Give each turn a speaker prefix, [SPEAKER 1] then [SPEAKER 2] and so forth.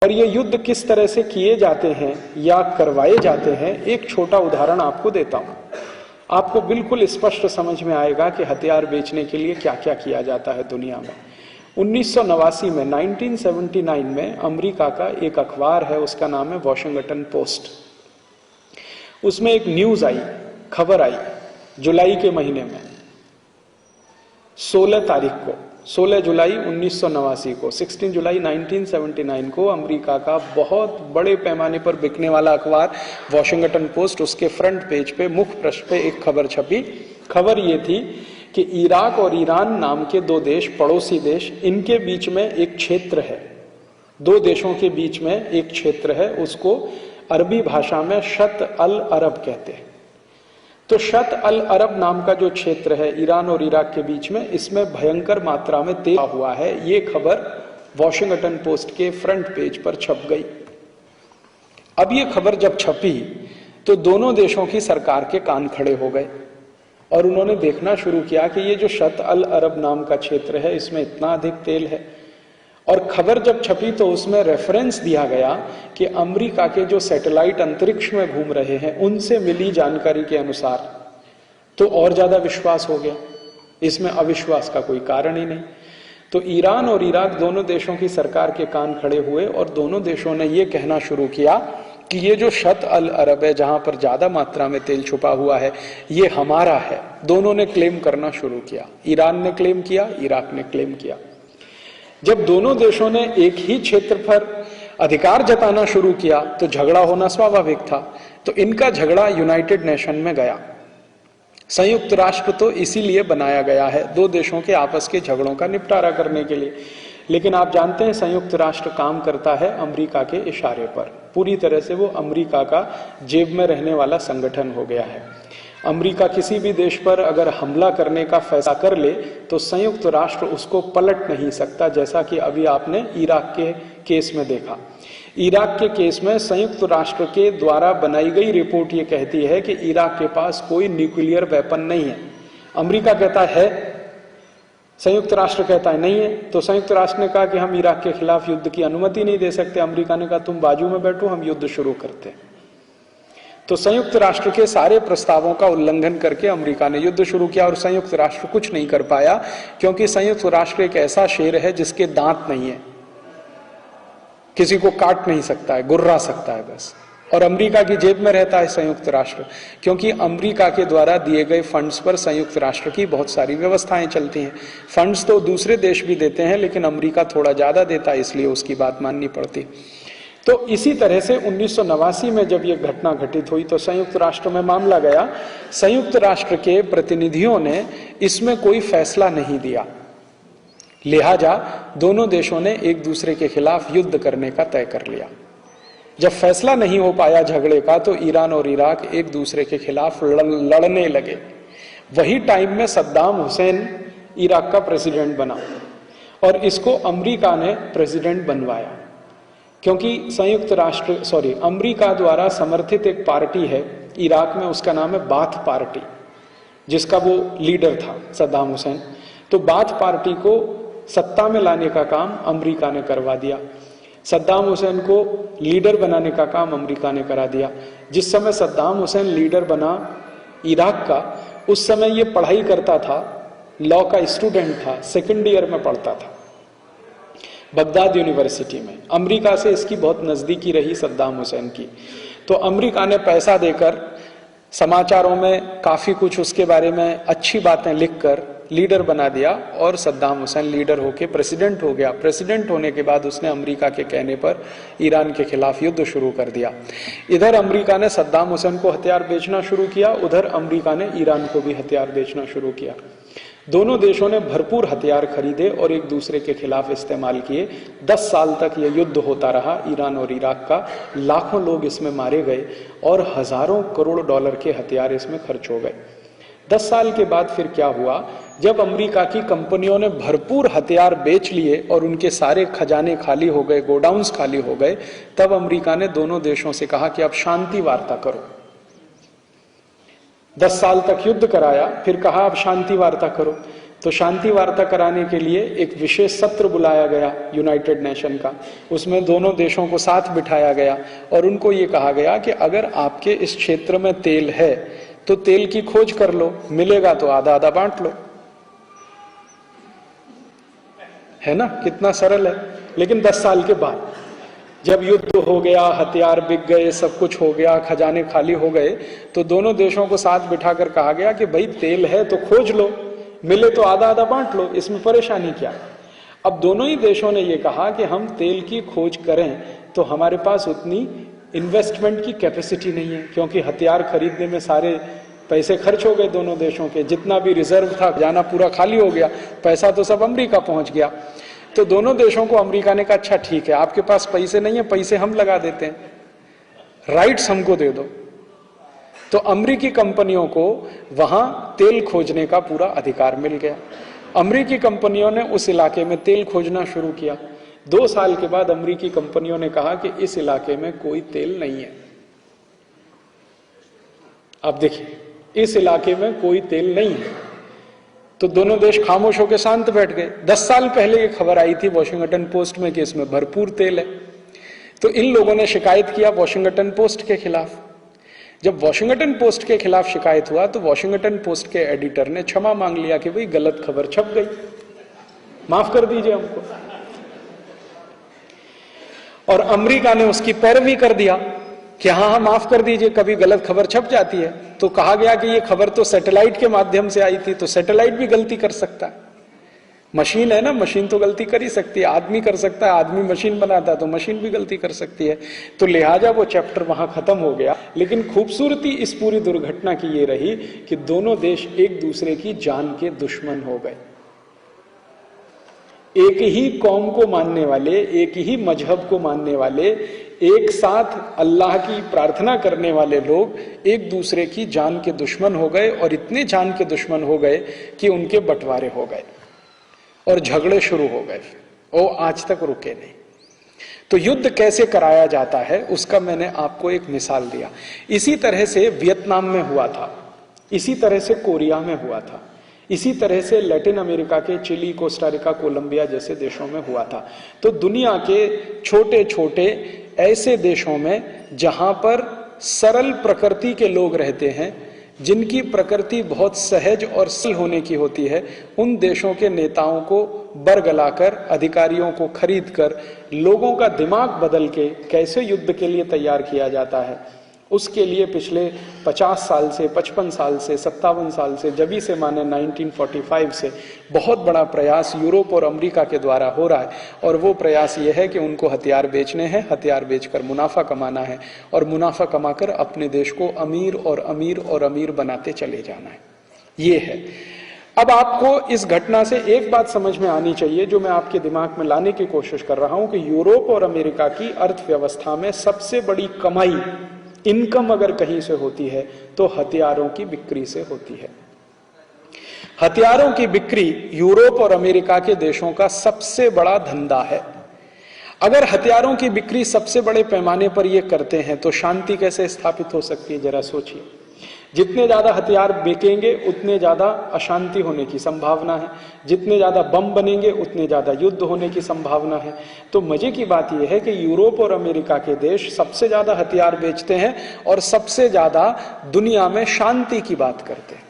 [SPEAKER 1] और ये युद्ध किस तरह से किए जाते हैं या करवाए जाते हैं, एक छोटा उदाहरण आपको देता हूं। आपको बिल्कुल स्पष्ट समझ में आएगा कि हथियार बेचने के लिए क्या क्या किया जाता है दुनिया में। 1989 में 1979 में अमेरिका का एक अखबार है, उसका नाम है वॉशिंगटन पोस्ट। उसमें एक न्यूज आई, खबर आई जुलाई के महीने में, 16 तारीख को, 16 जुलाई 1989 को, 16 जुलाई 1979 को अमेरिका का बहुत बड़े पैमाने पर बिकने वाला अखबार वॉशिंगटन पोस्ट, उसके फ्रंट पेज पे मुख्य पृष्ठ पे एक खबर छपी। खबर ये थी कि इराक और ईरान नाम के दो देश, पड़ोसी देश, इनके बीच में एक क्षेत्र है, दो देशों के बीच में एक क्षेत्र है, उसको अरबी भाषा में शत अल अरब कहते हैं। तो शत अल अरब नाम का जो क्षेत्र है ईरान और इराक के बीच में, इसमें भयंकर मात्रा में तेल हुआ है। ये खबर वॉशिंगटन पोस्ट के फ्रंट पेज पर छप गई। अब ये खबर जब छपी तो दोनों देशों की सरकार के कान खड़े हो गए और उन्होंने देखना शुरू किया कि ये जो शत अल अरब नाम का क्षेत्र है, इसमें इतना अधिक तेल है। और खबर जब छपी तो उसमें रेफरेंस दिया गया कि अमेरिका के जो सैटेलाइट अंतरिक्ष में घूम रहे हैं उनसे मिली जानकारी के अनुसार, तो और ज्यादा विश्वास हो गया। इसमें अविश्वास का कोई कारण ही नहीं। तो ईरान और इराक दोनों देशों की सरकार के कान खड़े हुए और दोनों देशों ने यह कहना शुरू किया कि ये जो शत अल अरब है, जहां पर ज्यादा मात्रा में तेल छुपा हुआ है, ये हमारा है। दोनों ने क्लेम करना शुरू किया। ईरान ने क्लेम किया, इराक ने क्लेम किया। जब दोनों देशों ने एक ही क्षेत्र पर अधिकार जताना शुरू किया तो झगड़ा होना स्वाभाविक था। तो इनका झगड़ा यूनाइटेड नेशन में गया। संयुक्त राष्ट्र तो इसीलिए बनाया गया है, दो देशों के आपस के झगड़ों का निपटारा करने के लिए। लेकिन आप जानते हैं संयुक्त राष्ट्र काम करता है अमेरिका के इशारे पर। पूरी तरह से वो अमेरिका का जेब में रहने वाला संगठन हो गया है। अमेरिका किसी भी देश पर अगर हमला करने का फैसला कर ले तो संयुक्त राष्ट्र उसको पलट नहीं सकता, जैसा कि अभी आपने इराक के केस में देखा। इराक के केस में संयुक्त राष्ट्र के द्वारा बनाई गई रिपोर्ट ये कहती है कि इराक के पास कोई न्यूक्लियर वेपन नहीं है। अमेरिका कहता है, संयुक्त राष्ट्र कहता है नहीं है। तो संयुक्त राष्ट्र ने कहा कि हम इराक के खिलाफ युद्ध की अनुमति नहीं दे सकते। अमेरिका ने कहा तुम बाजू में बैठो, हम युद्ध शुरू करते हैं। तो संयुक्त राष्ट्र के सारे प्रस्तावों का उल्लंघन करके अमेरिका ने युद्ध शुरू किया और संयुक्त राष्ट्र कुछ नहीं कर पाया, क्योंकि संयुक्त राष्ट्र एक ऐसा शेर है जिसके दांत नहीं है, किसी को काट नहीं सकता है, गुर्रा सकता है बस। और अमेरिका की जेब में रहता है संयुक्त राष्ट्र, क्योंकि अमेरिका के द्वारा दिए गए फंड्स पर संयुक्त राष्ट्र की बहुत सारी व्यवस्थाएं चलती हैं। फंड्स तो दूसरे देश भी देते हैं, लेकिन अमेरिका थोड़ा ज्यादा देता है, इसलिए उसकी बात माननी पड़ती। तो इसी तरह से 1989 में जब यह घटना घटित हुई तो संयुक्त राष्ट्र में मामला गया। संयुक्त राष्ट्र के प्रतिनिधियों ने इसमें कोई फैसला नहीं दिया, लिहाजा दोनों देशों ने एक दूसरे के खिलाफ युद्ध करने का तय कर लिया। जब फैसला नहीं हो पाया झगड़े का तो ईरान और इराक एक दूसरे के खिलाफ लड़ने लगे। वही टाइम में सद्दाम हुसैन इराक का प्रेसिडेंट बना और इसको अमेरिका ने प्रेसिडेंट बनवाया, क्योंकि अमेरिका द्वारा समर्थित एक पार्टी है इराक में, उसका नाम है बाथ पार्टी, जिसका वो लीडर था सद्दाम हुसैन। तो बाथ पार्टी को सत्ता में लाने का काम अमेरिका ने करवा दिया। सद्दाम हुसैन को लीडर बनाने का काम अमेरिका ने करा दिया। जिस समय सद्दाम हुसैन लीडर बना इराक का, उस समय ये पढ़ाई करता था, लॉ का स्टूडेंट था, सेकेंड ईयर में पढ़ता था बगदाद यूनिवर्सिटी में। अमेरिका से इसकी बहुत नजदीकी रही सद्दाम हुसैन की। तो अमेरिका ने पैसा देकर, समाचारों में काफी कुछ उसके बारे में अच्छी बातें लिखकर लीडर बना दिया और सद्दाम हुसैन लीडर होके प्रेसिडेंट हो गया। प्रेसिडेंट होने के बाद उसने अमेरिका के कहने पर ईरान के खिलाफ युद्ध शुरू कर दिया। इधर अमेरिका ने सद्दाम हुसैन को हथियार बेचना शुरू किया, उधर अमेरिका ने ईरान को भी हथियार बेचना शुरू किया। दोनों देशों ने भरपूर हथियार खरीदे और एक दूसरे के खिलाफ इस्तेमाल किए। 10 साल तक यह युद्ध होता रहा ईरान और इराक का। लाखों लोग इसमें मारे गए और हजारों करोड़ डॉलर के हथियार इसमें खर्च हो गए। 10 साल के बाद फिर क्या हुआ, जब अमेरिका की कंपनियों ने भरपूर हथियार बेच लिए और उनके सारे खजाने खाली हो गए, गोडाउन्स खाली हो गए, तब अमेरिका ने दोनों देशों से कहा कि अब शांति वार्ता करो। 10 साल तक युद्ध कराया, फिर कहा अब शांति वार्ता करो। तो शांति वार्ता कराने के लिए एक विशेष सत्र बुलाया गया यूनाइटेड नेशन का। उसमें दोनों देशों को साथ बिठाया गया और उनको ये कहा गया कि अगर आपके इस क्षेत्र में तेल है तो तेल की खोज कर लो, मिलेगा तो आधा आधा बांट लो। है ना, कितना सरल है। लेकिन 10 साल के बाद जब युद्ध हो गया, हथियार बिक गए, सब कुछ हो गया, खजाने खाली हो गए, तो दोनों देशों को साथ बिठाकर कहा गया कि भाई तेल है तो खोज लो, मिले तो आधा आधा बांट लो, इसमें परेशानी क्या। अब दोनों ही देशों ने यह कहा कि हम तेल की खोज करें तो हमारे पास उतनी इन्वेस्टमेंट की कैपेसिटी नहीं है, क्योंकि हथियार खरीदने में सारे पैसे खर्च हो गए दोनों देशों के, जितना भी रिजर्व था जाना पूरा खाली हो गया, पैसा तो सब अमेरिका पहुंच गया। तो दोनों देशों को अमेरिका ने कहा अच्छा ठीक है, आपके पास पैसे नहीं है, पैसे हम लगा देते हैं, राइट्स हमको दे दो। तो अमेरिकी कंपनियों को वहां तेल खोजने का पूरा अधिकार मिल गया। अमेरिकी कंपनियों ने उस इलाके में तेल खोजना शुरू किया। 2 साल के बाद अमेरिकी कंपनियों ने कहा कि इस इलाके में कोई तेल नहीं है। अब देखिए, इस इलाके में कोई तेल नहीं है, तो दोनों देश खामोश होकर शांत बैठ गए। 10 साल पहले ये खबर आई थी वॉशिंगटन पोस्ट में कि इसमें भरपूर तेल है। तो इन लोगों ने शिकायत किया वॉशिंगटन पोस्ट के खिलाफ। जब वॉशिंगटन पोस्ट के खिलाफ शिकायत हुआ तो वॉशिंगटन पोस्ट के एडिटर ने क्षमा मांग लिया कि भाई गलत खबर छप गई, माफ कर दीजिए हमको। और अमेरिका ने उसकी पैरवी कर दिया कि हाँ माफ कर दीजिए, कभी गलत खबर छप जाती है। तो कहा गया कि ये खबर तो सैटेलाइट के माध्यम से आई थी, तो सैटेलाइट भी गलती कर सकता है, मशीन है ना, मशीन तो गलती कर ही सकती है, आदमी कर सकता है, आदमी मशीन बनाता है तो मशीन भी गलती कर सकती है। तो लिहाजा वो चैप्टर वहां खत्म हो गया। लेकिन खूबसूरती इस पूरी दुर्घटना की ये रही कि दोनों देश एक दूसरे की जान के दुश्मन हो गए। एक ही कौम को मानने वाले, एक ही मजहब को मानने वाले, एक साथ अल्लाह की प्रार्थना करने वाले लोग एक दूसरे की जान के दुश्मन हो गए, और इतने जान के दुश्मन हो गए कि उनके बंटवारे हो गए और झगड़े शुरू हो गए, और आज तक रुके नहीं। तो युद्ध कैसे कराया जाता है उसका मैंने आपको एक मिसाल दिया। इसी तरह से वियतनाम में हुआ था, इसी तरह से कोरिया में हुआ था, इसी तरह से लैटिन अमेरिका के चिली, कोस्टारिका, कोलंबिया जैसे देशों में हुआ था। तो दुनिया के छोटे छोटे ऐसे देशों में जहां पर सरल प्रकृति के लोग रहते हैं, जिनकी प्रकृति बहुत सहज और सरल होने की होती है, उन देशों के नेताओं को बरगलाकर, अधिकारियों को खरीदकर, लोगों का दिमाग बदल के कैसे युद्ध के लिए तैयार किया जाता है, उसके लिए पिछले 50 साल से, 55 साल से, 57 साल से, जब से माने 1945 से बहुत बड़ा प्रयास यूरोप और अमेरिका के द्वारा हो रहा है। और वो प्रयास ये है कि उनको हथियार बेचने हैं, हथियार बेचकर मुनाफा कमाना है, और मुनाफा कमाकर अपने देश को अमीर और अमीर और अमीर बनाते चले जाना है। ये है। अब आपको इस घटना से एक बात समझ में आनी चाहिए, जो मैं आपके दिमाग में लाने की कोशिश कर रहा हूं, कि यूरोप और अमेरिका की अर्थव्यवस्था में सबसे बड़ी कमाई, इनकम अगर कहीं से होती है तो हथियारों की बिक्री से होती है। हथियारों की बिक्री यूरोप और अमेरिका के देशों का सबसे बड़ा धंधा है। अगर हथियारों की बिक्री सबसे बड़े पैमाने पर ये करते हैं तो शांति कैसे स्थापित हो सकती है, जरा सोचिए। जितने ज्यादा हथियार बिकेंगे उतने ज्यादा अशांति होने की संभावना है, जितने ज्यादा बम बनेंगे उतने ज्यादा युद्ध होने की संभावना है। तो मजे की बात यह है कि यूरोप और अमेरिका के देश सबसे ज्यादा हथियार बेचते हैं और सबसे ज्यादा दुनिया में शांति की बात करते हैं।